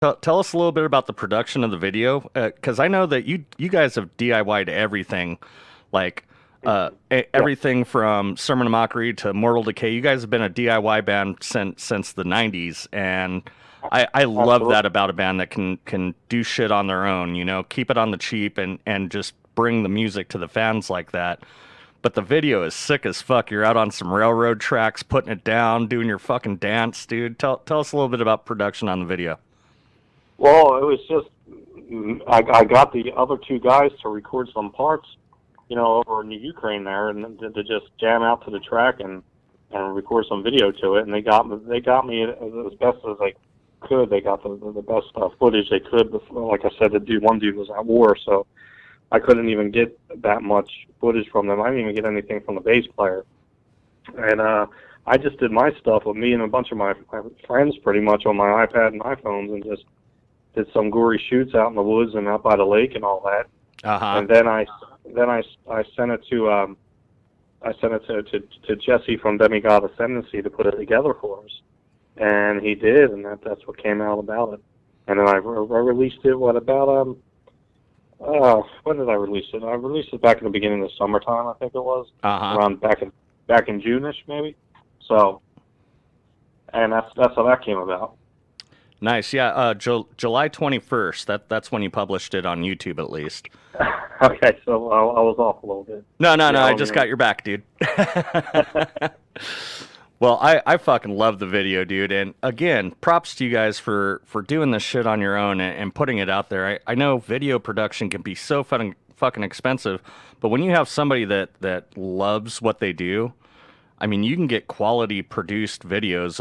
Tell us a little bit about the production of the video, because I know that you guys have DIY'd everything, like Yeah, everything from Sermon of Mockery to Mortal Decay. You guys have been a DIY band since the '90s, and I love that absolutely. about a band that can do shit on their own. You know, keep it on the cheap and just bring the music to the fans like that. But the video is sick as fuck. You're out on some railroad tracks, putting it down, doing your fucking dance, dude. Tell us a little bit about production on the video. Well, it was just I got the other two guys to record some parts, over in the Ukraine there, and to just jam out to the track and record some video to it. And they got me as best as they could. They got the best footage they could. Before, like I said, one dude was at war, so I couldn't even get that much footage from them. I didn't even get anything from the bass player. And I just did my stuff with me and a bunch of my friends pretty much on my iPad and iPhones, and just did some gory shoots out in the woods and out by the lake and all that. Uh huh. And then I sent it to to Jesse from Demigod Ascendancy to put it together for us, and he did, and that's what came out about it. And then I released it. What about when did I release it? I released it back in the beginning of the summertime, I think it was, Uh huh. around back in June-ish maybe. So, and that's how that came about. Nice. Yeah. July 21st. That's when you published it on YouTube, at least. Okay, so I was off a little bit. No. Yeah, I I don't just even. got your back, dude. Well, I fucking love the video, dude. And again, props to you guys for doing this shit on your own and putting it out there. I know video production can be so fucking expensive, but when you have somebody that loves what they do, I mean, you can get quality produced videos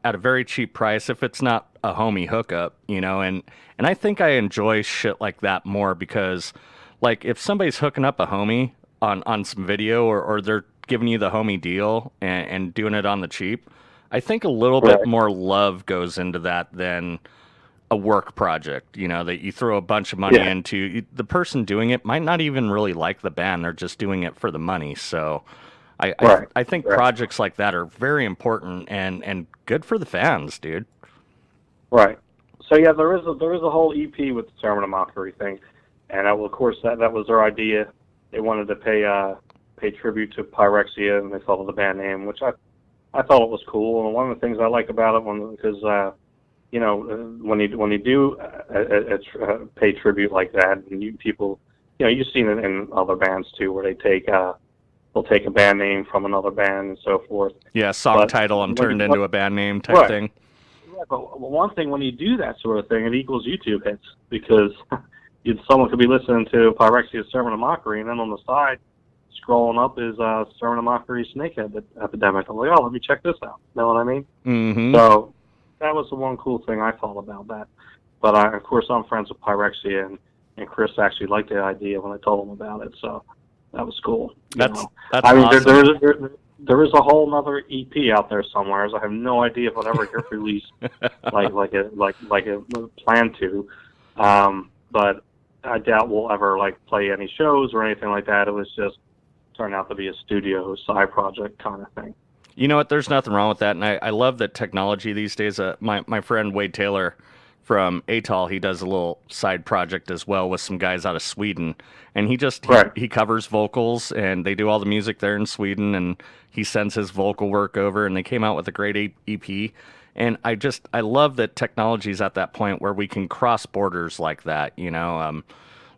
at a very cheap price if it's not a homie hookup, you know. And I think I enjoy shit like that more because, like, if somebody's hooking up a homie on some video or they're giving you the homie deal and doing it on the cheap, I think a little bit Right, more love goes into that than a work project, you know, that you throw a bunch of money yeah, into. The person doing it might not even really like the band; they're just doing it for the money. So, right, I think right, projects like that are very important and good for the fans, dude. right. So yeah, there is a whole EP with the Sermon of Mockery thing, and of course that was their idea. They wanted to pay tribute to Pyrexia, and they thought of the band name, which I thought it was cool. And one of the things I like about it, because when you do pay tribute like that, and people, you've seen it in other bands too, where they'll take a band name from another band and so forth. Yeah, song But title and when you turned into a band name type right, thing. right, but one thing when you do that sort of thing, it equals YouTube hits, because someone could be listening to Pyrexia's Sermon of Mockery, and then on the side, scrolling up is Sermon of Mockery Snakehead Epidemic. I'm like, oh, let me check this out. Know what I mean? Mm-hmm. So that was the one cool thing I thought about that. But of course, I'm friends with Pyrexia, and Chris actually liked the idea when I told him about it. So that was cool. That's I mean, awesome. there is a whole other EP out there somewhere. I have no idea if it'll ever get released, like a plan to. But I doubt we'll ever play any shows or anything like that. It was just turned out to be a studio side project kind of thing. You know what? There's nothing wrong with that, and I love that technology these days. My friend Wade Taylor from Atoll, he does a little side project as well with some guys out of Sweden, and Right. he covers vocals, and they do all the music there in Sweden, and he sends his vocal work over, and they came out with a great EP. And I love that technology's at that point where we can cross borders like that. You know,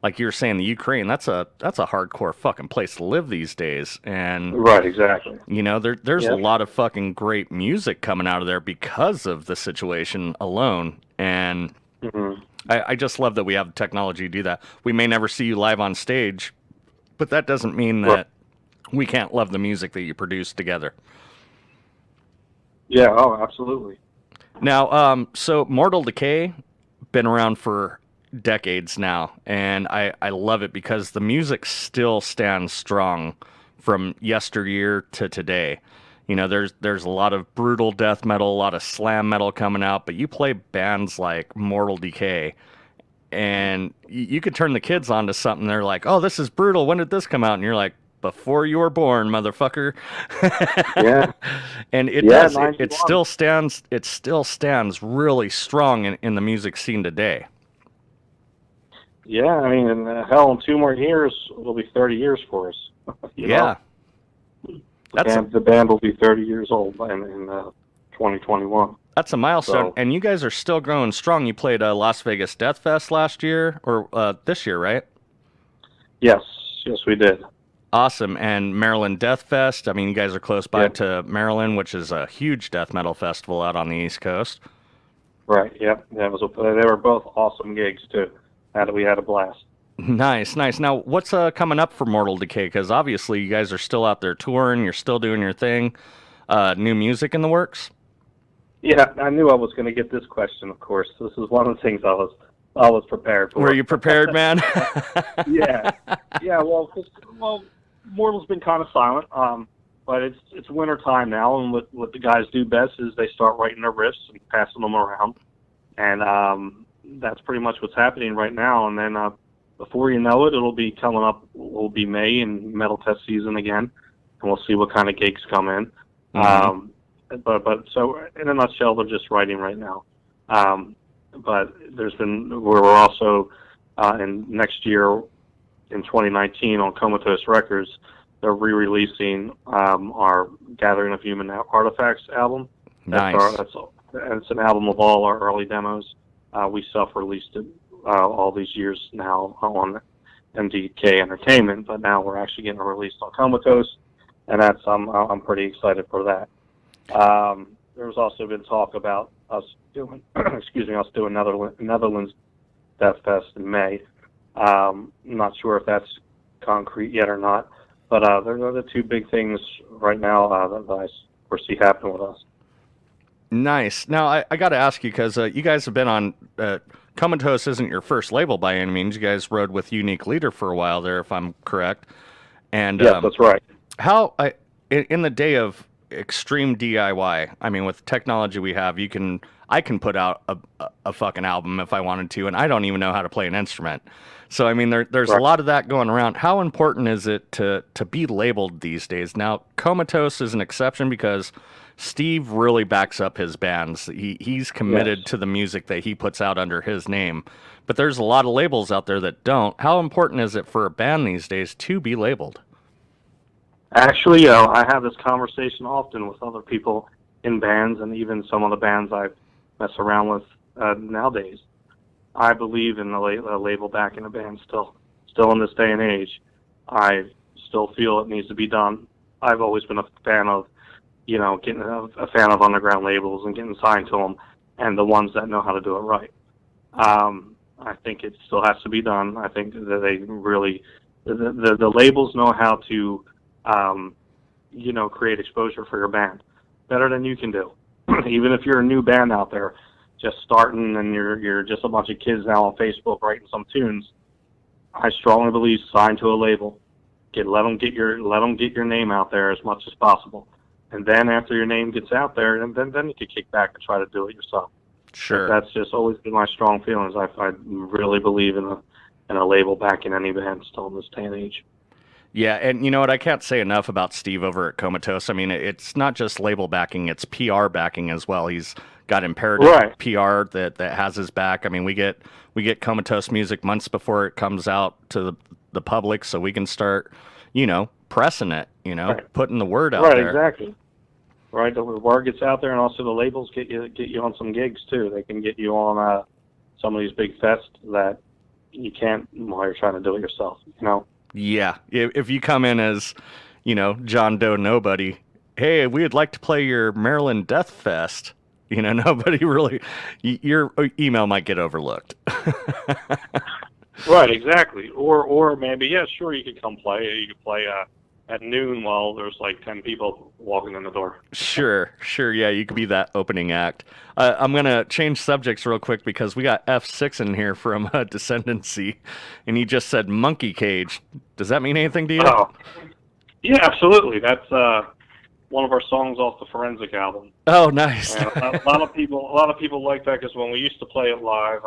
like you were saying, the Ukraine, that's a hardcore fucking place to live these days, and Right. Exactly. you know, there's a Yeah. lot of fucking great music coming out of there because of the situation alone. And Hmm. I just love that we have the technology to do that. We may never see you live on stage, but that doesn't mean Right. that we can't love the music that you produce together. Yeah. Oh, absolutely. Now, so Mortal Decay, been around for decades now, and I love it because the music still stands strong from yesteryear to today. You know, there's a lot of brutal death metal, a lot of slam metal coming out, but you play bands like Mortal Decay, and you could turn the kids on to something. They're like, "Oh, this is brutal. When did this come out?" And you're like, before you were born, motherfucker. Yeah. And it Yeah, does. It 91. still stands. It still stands really strong in the music scene today. Yeah, I mean, hell, in 2 more years, it'll be 30 years for us. You Yeah. know? The band will be 30 years old in 2021. That's a milestone. So, And you guys are still growing strong. You played Las Vegas Death Fest last year, or this year, right? yes, we did. Awesome. And Maryland Death Fest. I mean, you guys are close by to Maryland, which is a huge death metal festival out on the East Coast. Right, yep. They were both awesome gigs, too. We had a blast. Nice, nice. Now, what's coming up for Mortal Decay? Because obviously you guys are still out there touring. You're still doing your thing. New music in the works? Yeah, I knew I was going to get this question, of course. This is one of the things I was prepared for. Were you prepared, man? Yeah. Yeah, well, Mortal's been kind of silent, but it's winter time now, and what the guys do best is they start writing their riffs and passing them around, and that's pretty much what's happening right now. And then before you know it, it'll be coming up. It'll be May and metal test season again, and we'll see what kind of gigs come in. Mm-hmm. But so in a nutshell, they're just writing right now. But we're also in next year in 2019 on Comatose Records, they're re-releasing our Gathering of Human Artifacts album. Nice. It's an album of all our early demos. We self-released it all these years now on MDK Entertainment, but now we're actually getting it released on Comatose, and I'm pretty excited for that. There's also been talk about us doing Netherlands Death Fest in May. I'm not sure if that's concrete yet or not, but they're the 2 big things right now that I foresee happening with us. Nice. Now, I got to ask you, because you guys have been on... Comatose isn't your first label by any means. You guys rode with Unique Leader for a while there, if I'm correct. And yes, that's right. In the day of extreme DIY, I mean, with technology we have, I can put out a fucking album if I wanted to, and I don't even know how to play an instrument. So, I mean, there's right. a lot of that going around. How important is it to be labeled these days? Now, Comatose is an exception because Steve really backs up his bands. He's committed to the music that he puts out under his name. But there's a lot of labels out there that don't. How important is it for a band these days to be labeled? Actually, I have this conversation often with other people in bands, and even some of the bands I mess around with nowadays. I believe in the label backing a band still in this day and age. I still feel it needs to be done. I've always been a fan of getting a fan of underground labels and getting signed to them, and the ones that know how to do it right. I think it still has to be done. I think that they really, the labels know how to, create exposure for your band better than you can do. Even if you're a new band out there, just starting, and you're just a bunch of kids now on Facebook writing some tunes, I strongly believe sign to a label. Let them get your name out there as much as possible. And then after your name gets out there, and then you can kick back and try to do it yourself. Sure. But that's just always been my strong feelings. I really believe in a label backing any band still in this day and age. Yeah, and you know what? I can't say enough about Steve over at Comatose. I mean, it's not just label backing; it's PR backing as well. He's got imperative PR that has his back. I mean, we get Comatose music months before it comes out to the public, so we can start, pressing it. Putting the word out there. Right, exactly. Right, the word gets out there, and also the labels get you on some gigs too. They can get you on some of these big fests that you can't while you're trying to do it yourself. Yeah, if you come in as, John Doe nobody, hey, we'd like to play your Maryland Death Fest. Nobody really, your email might get overlooked. Right, exactly. Or maybe, yeah, sure, you could come play. You could play at noon while there's like 10 people walking in the door. Sure, yeah, you could be that opening act. I'm going to change subjects real quick because we got F6 in here from Descendancy, and he just said monkey cage. Does that mean anything to you? Oh, yeah, absolutely. That's one of our songs off the Forensic album. Oh, nice. And a lot of people like that because when we used to play it live,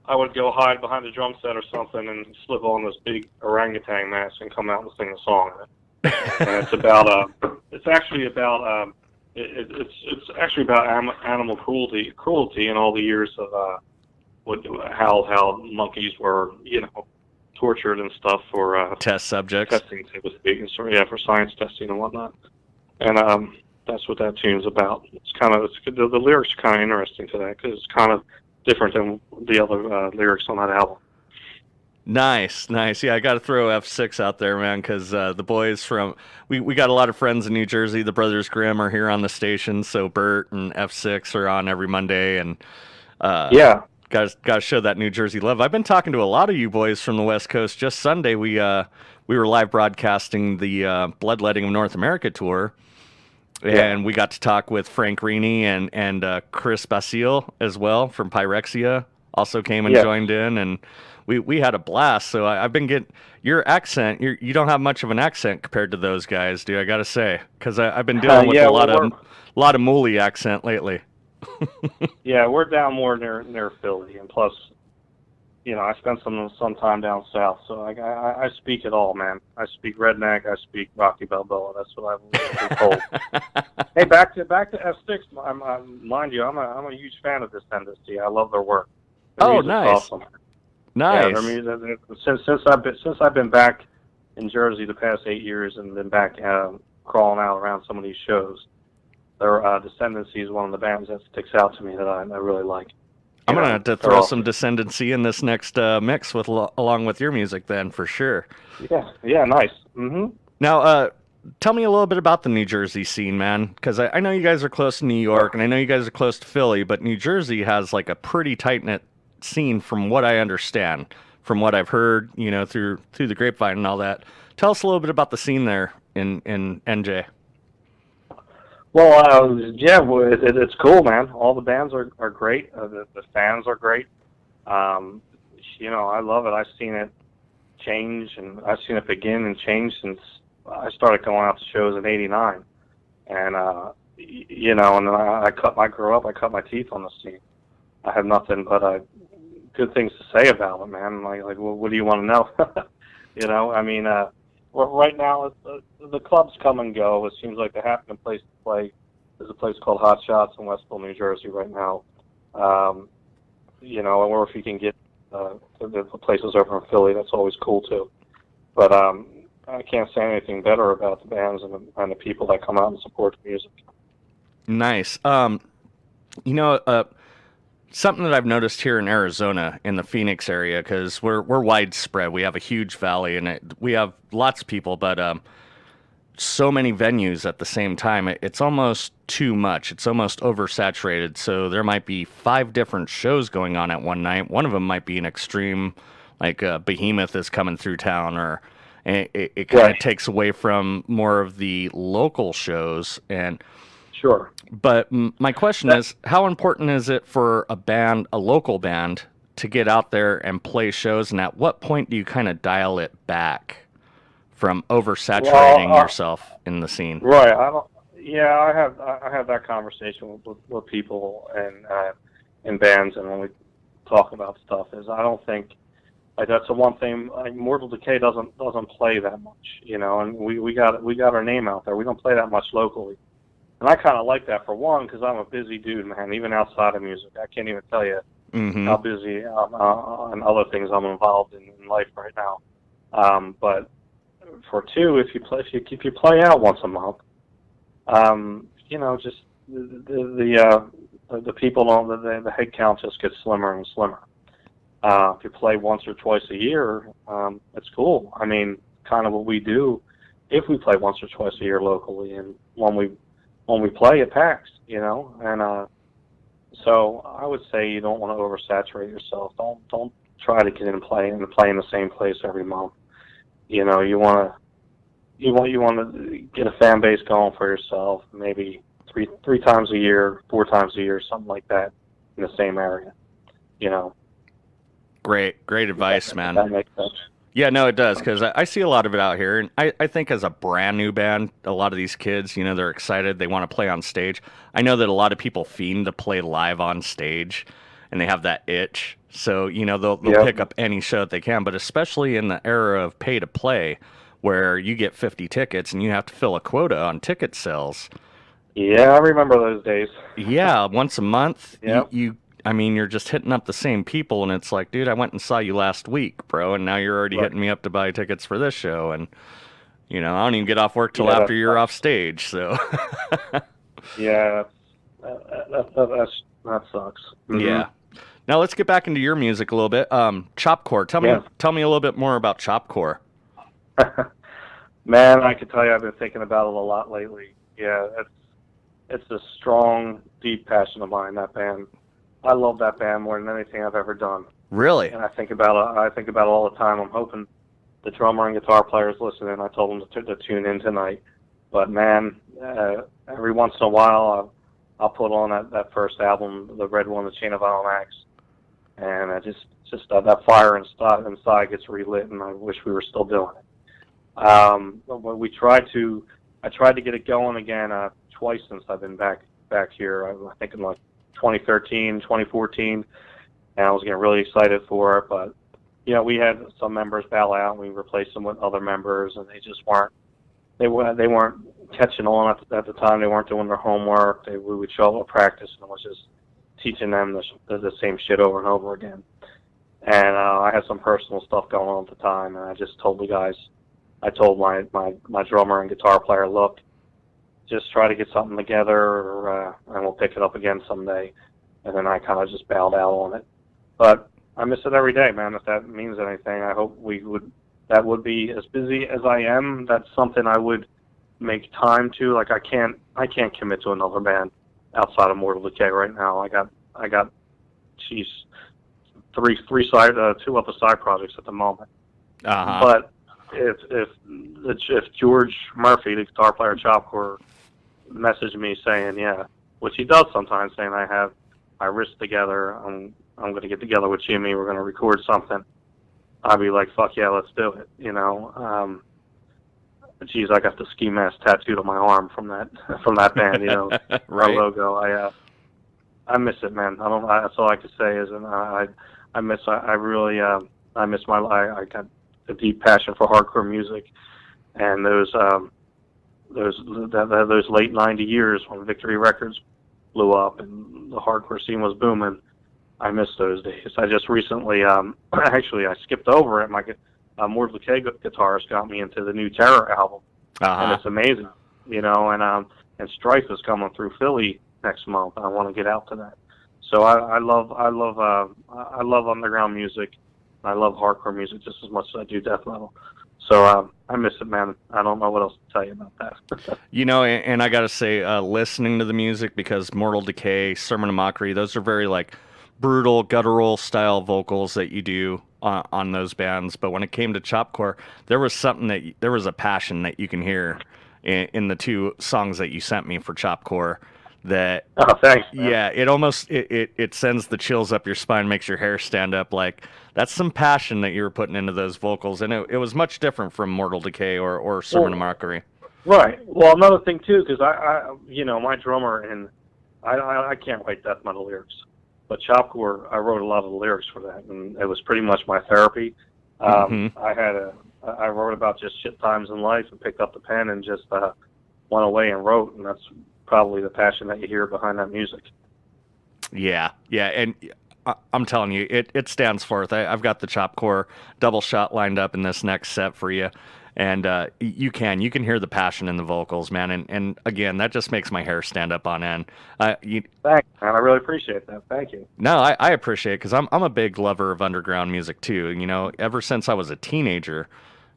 I would go hide behind a drum set or something and slip on this big orangutan mask and come out and sing a song. And it's about it's actually about it's actually about animal cruelty and all the years of how monkeys were, you know, tortured and stuff for Test subjects. testing, so to speak, and so, yeah, for science testing and whatnot. And that's what that tune's about. It's kind of the lyrics are kind of interesting to that because it's kind of different than the other lyrics on that album. Nice. Yeah, I got to throw F6 out there, man, because the boys from we got a lot of friends in New Jersey. The Brothers Grimm are here on the station, so Bert and F6 are on every Monday, and Yeah. got to show that New Jersey love. I've been talking to a lot of you boys from the West Coast. Just Sunday, we were live broadcasting the Bloodletting of North America tour, and we got to talk with Frank Rini and Chris Basile as well from Pyrexia. Also came and joined in, and we had a blast. So I've been getting your accent. You don't have much of an accent compared to those guys, dude. I gotta say, because I've been dealing with a lot of Mooly accent lately. Yeah, we're down more near Philly, and plus, you know, I spent some time down south, so I speak it all, man. I speak redneck, I speak Rocky Balboa. That's what I've been told. Hey, back to F6. Mind you, I'm a huge fan of this tendency. I love their work. Their music's awesome. Nice. Yeah, since I've been back in Jersey the past 8 years and been back crawling out around some of these shows, their Descendancy is one of the bands that sticks out to me that I really like. I'm gonna have to throw some Descendancy in this next mix along with your music, then, for sure. Yeah, nice. Mm-hmm. Now, tell me a little bit about the New Jersey scene, man, because I know you guys are close to New York, and I know you guys are close to Philly, but New Jersey has like a pretty tight-knit scene from what I understand, from what I've heard, you know, through the grapevine and all that. Tell us a little bit about the scene there in NJ. Well, it's cool, man. All the bands are great. The fans are great. You know, I love it. I've seen it change, and I've seen it begin and change since I started going out to shows in '89. And you know, and then I grew up. I cut my teeth on the scene. I have nothing but good things to say about it, man. Like, well, what do you want to know? You know, I mean, right now the clubs come and go. It seems like the happening place to play is a place called Hot Shots in Westville, New Jersey, right now. You know, or if you can get the places over in Philly, that's always cool too. But I can't say anything better about the bands and the people that come out and support the music. Nice. You know, something that I've noticed here in Arizona, in the Phoenix area, because we're widespread. We have a huge valley, and we have lots of people, but so many venues at the same time. It's almost too much. It's almost oversaturated. So there might be 5 different shows going on at one night. One of them might be an extreme, like Behemoth is coming through town, or it kind of takes away from more of the local shows. And sure. But my question is, how important is it for a local band, to get out there and play shows? And at what point do you kind of dial it back from oversaturating yourself in the scene? Right. I have that conversation with people and in bands, and when we talk about stuff, is I don't think, like, that's the one thing. Like, Mortal Decay doesn't play that much, you know, and we got our name out there. We don't play that much locally. And I kind of like that, for one, because I'm a busy dude, man. Even outside of music, I can't even tell you how busy on other things I'm involved in life right now. But for two, if you play out once a month, you know, just the people don't, the head count just gets slimmer and slimmer. If you play once or twice a year, it's cool. I mean, kind of what we do if we play once or twice a year locally, and when we play, it packs, you know. And so I would say you don't want to oversaturate yourself. Don't try to get in and play in the same place every month. You know, you want to get a fan base going for yourself, maybe three times a year, 4 times a year, something like that, in the same area. You know. Great advice, man. That makes sense. Yeah, no, it does, because I see a lot of it out here, and I think as a brand new band, a lot of these kids, you know, they're excited, they want to play on stage. I know that a lot of people fiend to play live on stage, and they have that itch. So, they'll Yep. pick up any show that they can, but especially in the era of pay to play where you get 50 tickets and you have to fill a quota on ticket sales. Yeah, I remember those days. Yeah, once a month, Yep. I mean, you're just hitting up the same people, and it's like, dude, I went and saw you last week, bro, and now you're already Right. hitting me up to buy tickets for this show, and I don't even get off work till Yeah, after you're off stage, so. yeah, that sucks. Mm-hmm. Yeah. Now let's get back into your music a little bit. Chopcore. Tell me a little bit more about Chopcore. Man, I can tell you, I've been thinking about it a lot lately. Yeah, it's a strong, deep passion of mine. That band, I love that band more than anything I've ever done. Really? And I think about it. I think about it all the time. I'm hoping the drummer and guitar players listening. I told them to tune in tonight. But man, every once in a while, I'll put on that first album, the red one, The Chain of Violent Acts, and I just that fire inside gets relit, and I wish we were still doing it. I tried to get it going again twice since I've been back here. I think in like 2013, 2014, and I was getting really excited for it. But we had some members bow out, and we replaced them with other members, and they just weren't. They weren't catching on at the time. They weren't doing their homework. We would show up at practice, and it was just teaching them the same shit over and over again. And I had some personal stuff going on at the time, and I just told the guys. I told my drummer and guitar player, look, just try to get something together, and we'll pick it up again someday. And then I kind of just bowed out on it. But I miss it every day, man. If that means anything, I hope that would be, as busy as I am, that's something I would make time to. Like I can't commit to another band outside of Mortal Decay right now. I got, geez, two other side projects at the moment. Uh-huh. But if George Murphy, the guitar player at Chopcore, messaged me saying, yeah, which he does sometimes, saying I have my wrists together, I'm going to get together with Jimmy, we're going to record something, I'd be like, fuck yeah, let's do it. Geez, I got the ski mask tattooed on my arm from that band, Right. Our logo. I miss it, man. That's all I could say is, and I got a deep passion for hardcore music, and those late '90 years when Victory Records blew up and the hardcore scene was booming. I miss those days. I just recently, actually, I skipped over it. My Mortal Decay guitarist got me into the new Terror album, and it's amazing, and Strife is coming through Philly next month. I want to get out to that. So I love underground music. I love hardcore music just as much as I do death metal. So I miss it, man. I don't know what else to tell you about that. And I got to say, listening to the music, because Mortal Decay, Sermon of Mockery, those are very like brutal, guttural style vocals that you do on those bands. But when it came to Chopcore, there was a passion that you can hear in the two songs that you sent me for Chopcore. That thanks, man. Yeah, it almost it sends the chills up your spine, makes your hair stand up. Like, that's some passion that you were putting into those vocals, and it was much different from Mortal Decay or Sermon of Mockery. Right. Well, another thing too, because I my drummer, and I can't write death metal lyrics, but Chopcore, I wrote a lot of the lyrics for that, and it was pretty much my therapy. I wrote about just shit times in life, and picked up the pen and just went away and wrote, and that's probably the passion that you hear behind that music. Yeah, and I'm telling you, it stands forth. I've got the Chopcore double shot lined up in this next set for you, and you can hear the passion in the vocals, man. And again, that just makes my hair stand up on end. Thanks, man. I really appreciate that. Thank you. No, I appreciate it, because I'm a big lover of underground music too. Ever since I was a teenager,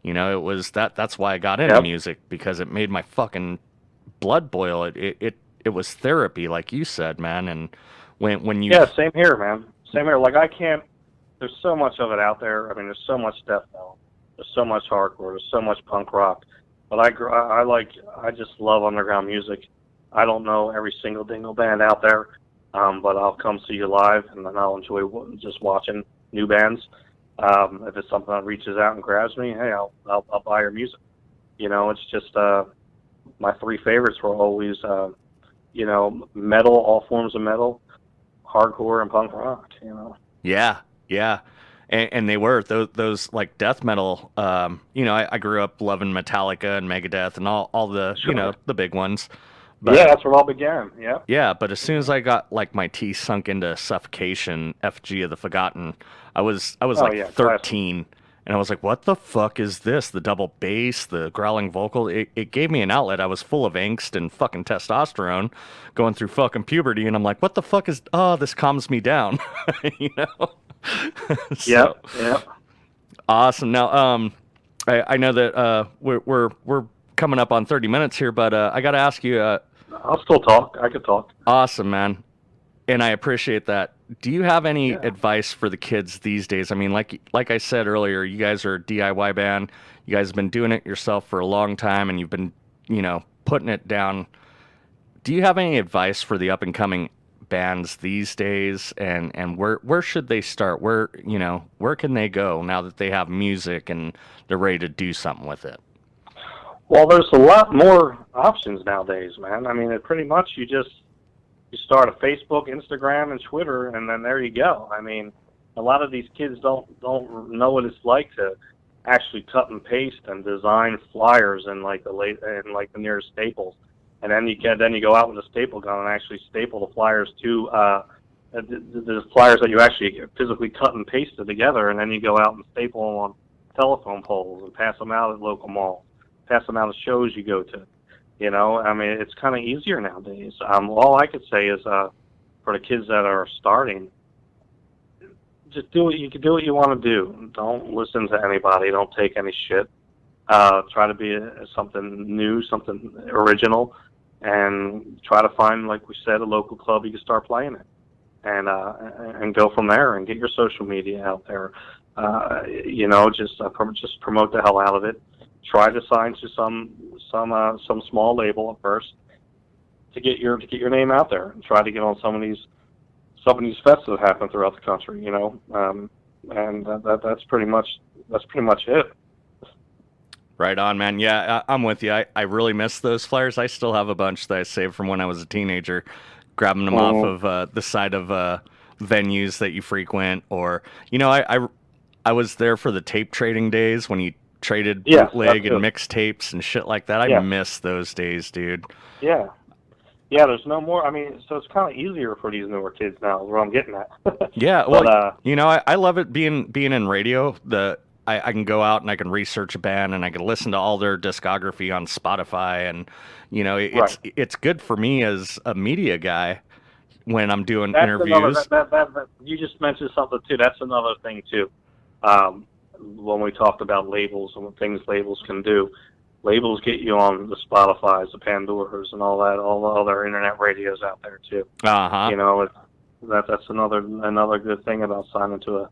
it was that's why I got into music, because it made my fucking blood boil. It was therapy, like you said, man. And when you same here, man. Same here. Like, there's so much of it out there. I mean, there's so much death metal, there's so much hardcore, there's so much punk rock. But I just love underground music. I don't know every single dingle band out there, but I'll come see you live, and then I'll enjoy just watching new bands. If it's something that reaches out and grabs me, hey, I'll buy your music. It's just my three favorites were always, metal, all forms of metal, hardcore and punk rock, you know. Yeah, yeah. And they were those like death metal. You know, I grew up loving Metallica and Megadeth and all the, you know, Sure. the big ones. Yeah, But that's where it all began. Yeah. yeah, but as soon as I got like my teeth sunk into Suffocation, FG of the Forgotten, I was Oh like yeah, classic. 13, and I was like, what the fuck is this? The double bass, the growling vocal. It gave me an outlet. I was full of angst and fucking testosterone, going through fucking puberty, and I'm like, what the fuck is? Oh, this calms me down, you know. So Yep. Yep. awesome. Now, I know that we're coming up on 30 minutes here, but I got to ask you, I'll still talk. I could talk. awesome, man. And I appreciate that. Do you have any Yeah. advice for the kids these days? I mean, like I said earlier, you guys are a DIY band. You guys have been doing it yourself for a long time, and you've been, you know, putting it down. Do you have any advice for the up and coming bands these days? And where should they start? Where, you know, where can they go now that they have music and they're ready to do something with it? Well, there's a lot more options nowadays, man. I mean, it pretty much you start a Facebook, Instagram, and Twitter, and then there you go. I mean, a lot of these kids don't know what it's like to actually cut and paste and design flyers in like the nearest Staples, and then you go out with a staple gun and actually staple the flyers to the flyers that you actually physically cut and pasted together, and then you go out and staple them on telephone poles and pass them out at local malls, pass them out at shows you go to. You know, I mean, it's kind of easier nowadays. All I could say is for the kids that are starting, just do what you want to do. Don't listen to anybody. Don't take any shit. Try to be something new, something original, and try to find, like we said, a local club you can start playing it, and go from there and get your social media out there. You know, just promote the hell out of it. Try to sign to some small label at first to get your name out there, and try to get on some of these fests that happen throughout the country. You know, and that's pretty much it. Right on, man. Yeah, I'm with you. I really miss those flyers. I still have a bunch that I saved from when I was a teenager, grabbing them off of the side of venues that you frequent, or you know, I was there for the tape trading days when you traded bootleg and mixtapes and shit like that. I miss those days, dude. Yeah. Yeah, there's no more. I mean, so it's kind of easier for these newer kids now, is what I'm getting at. Yeah, well, you know, I love it being in radio. I can go out and I can research a band and I can listen to all their discography on Spotify, and you know, it's good for me as a media guy when I'm doing interviews. You just mentioned something too. That's another thing too. When we talked about labels and what things labels can do, labels get you on the Spotifys, the Pandoras, and all that, all the other internet radios out there too. You know, that's another good thing about signing to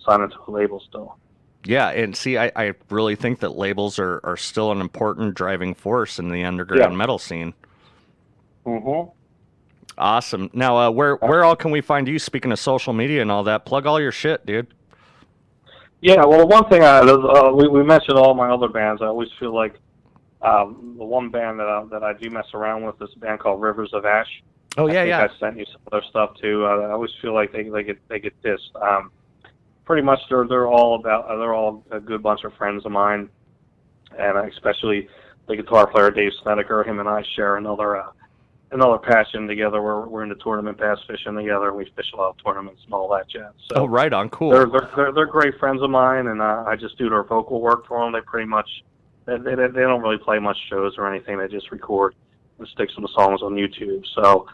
a label still. Yeah, and see, I really think that labels are still an important driving force in the underground metal scene. Mm-hmm. Awesome. Now, where all can we find you? Speaking of social media and all that, plug all your shit, dude. Yeah, well, one thing we mentioned all my other bands. I always feel like the one band that I do mess around with is a band called Rivers of Ash. Oh yeah, I sent you some other stuff too. I always feel like they get dissed. Pretty much they're all a good bunch of friends of mine, and especially the guitar player Dave Snedeker. Him and I share another passion together. We're into tournament bass fishing together. We fish a lot of tournaments and all that jazz. So right on, cool. They're great friends of mine, and I just do their vocal work for them. They pretty much they don't really play much shows or anything. They just record and stick some songs on YouTube. So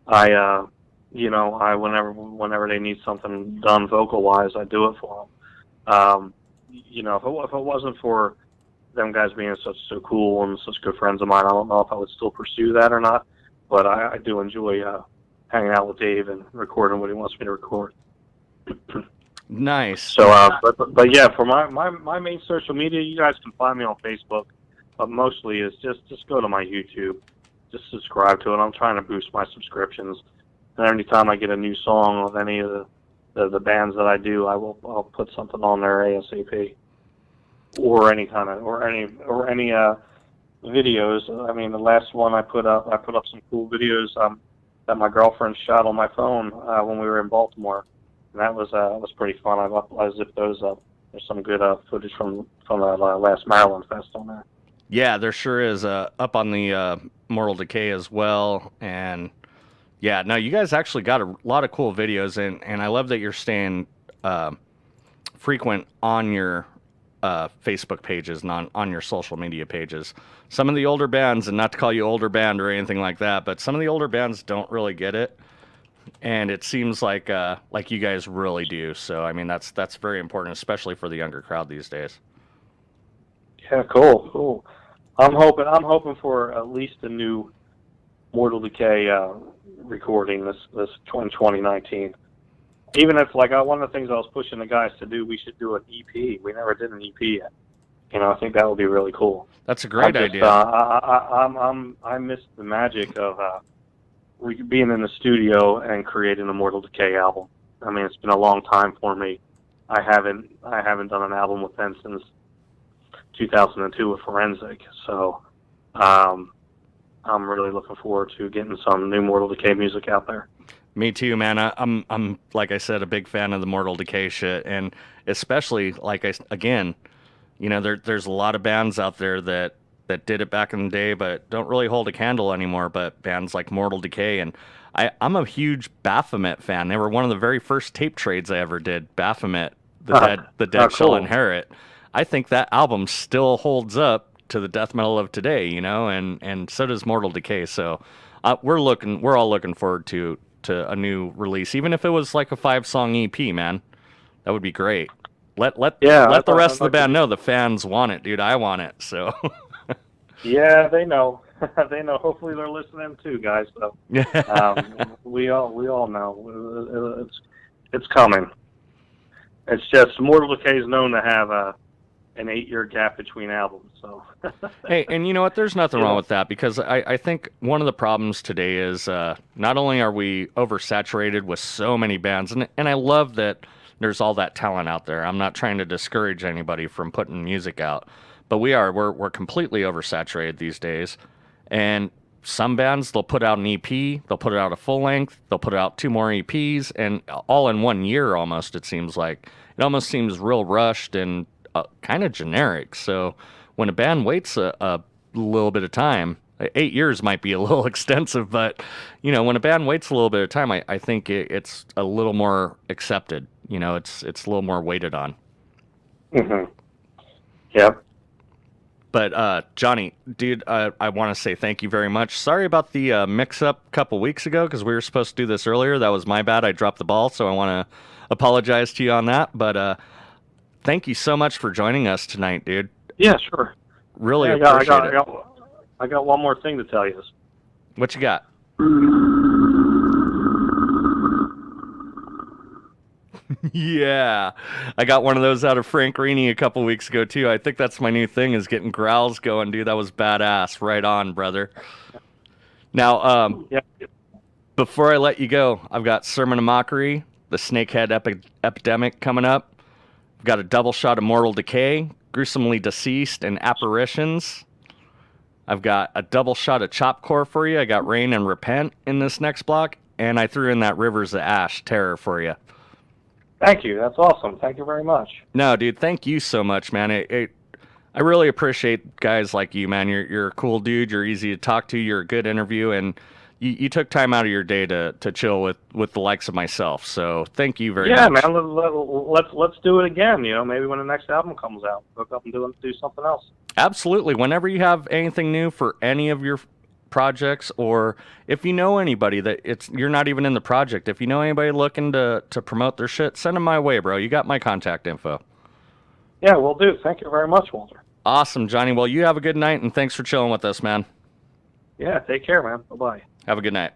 I whenever they need something done vocal wise, I do it for them. You know, if it wasn't for them guys being so cool and such good friends of mine, I don't know if I would still pursue that or not. But I do enjoy hanging out with Dave and recording what he wants me to record. Nice. So, but yeah, for my main social media, you guys can find me on Facebook, but mostly is just go to my YouTube, just subscribe to it. I'm trying to boost my subscriptions, and anytime I get a new song of any of the bands that I do, I'll put something on there ASAP, or any videos. I mean, the last one I put up some cool videos. that my girlfriend shot on my phone when we were in Baltimore, and that was pretty fun. I zipped those up. There's some good footage from the last Maryland Fest on there. Yeah, there sure is. Up on the Mortal Decay as well, and yeah, no, you guys actually got a lot of cool videos, and I love that you're staying frequent on your Facebook pages and on your social media pages. Some of the older bands, and not to call you older band or anything like that, but some of the older bands don't really get it, and it seems like you guys really do. So I mean, that's very important, especially for the younger crowd these days. Yeah, cool. I'm hoping for at least a new Mortal Decay recording this 2019. Even if, like, one of the things I was pushing the guys to do, we should do an EP. We never did an EP yet. You know, I think that would be really cool. That's a great idea. I miss the magic of being in the studio and creating a Mortal Decay album. I mean, it's been a long time for me. I haven't done an album with them since 2002 with Forensic. So I'm really looking forward to getting some new Mortal Decay music out there. Me too, man. I'm like I said, a big fan of the Mortal Decay shit, and especially again, you know, there's a lot of bands out there that did it back in the day, but don't really hold a candle anymore. But bands like Mortal Decay, and I'm a huge Baphomet fan. They were one of the very first tape trades I ever did. Baphomet, the dead shall cool. inherit. I think that album still holds up to the death metal of today, you know, and so does Mortal Decay. So we're all looking forward to a new release, even if it was like a 5-song EP, man. That would be great. Let the rest of the band know the fans want it, dude. I want it. So yeah, they know. They know. Hopefully they're listening too, guys. So we all know it's coming. It's just Mortal Decay is known to have an 8-year gap between albums. So hey, and you know what? There's nothing wrong with that, because I think one of the problems today is not only are we oversaturated with so many bands, and I love that there's all that talent out there. I'm not trying to discourage anybody from putting music out, but we're completely oversaturated these days. And some bands, they'll put out an EP, they'll put it out a full length, they'll put out 2 more EPs, and all in 1 year almost. It seems like it almost seems real rushed and kind of generic. So when a band waits a little bit of time, 8 years might be a little extensive, but you know, when a band waits a little bit of time, I think it's a little more accepted. You know, it's a little more waited on. Mm-hmm. Yep. But Johnny, dude, I want to say thank you very much. Sorry about the mix-up a couple weeks ago, because we were supposed to do this earlier. That was my bad. I dropped the ball, so I want to apologize to you on that. But thank you so much for joining us tonight, dude. Yeah, sure. Really appreciate it. I got one more thing to tell you. What you got? Yeah, I got one of those out of Frank Rini a couple weeks ago too. I think that's my new thing, is getting growls going, dude. That was badass. Right on, brother. Now, before I let you go, I've got Sermon of Mockery, the Snakehead Epidemic coming up. I've got a double shot of Mortal Decay, Gruesomely Deceased, and Apparitions. I've got a double shot of Chopcore for you. I got Rain and Repent in this next block, and I threw in that Rivers of Ash Terror for you. Thank you. That's awesome. Thank you very much. No, dude, thank you so much, man. I really appreciate guys like you, man. You're a cool dude. You're easy to talk to. You're a good interview, and you took time out of your day to chill with the likes of myself. So thank you very much. Yeah, man. Let's do it again. You know, maybe when the next album comes out, hook up and do something else. Absolutely. Whenever you have anything new for any of your projects, or if you know anybody that you're not even in the project, if you know anybody looking to promote their shit, send them my way, bro. You got my contact info. Yeah, will do. Thank you very much, Walter. Awesome, Johnny. Well, you have a good night, and thanks for chilling with us, man. Yeah, take care, man. Bye-bye. Have a good night.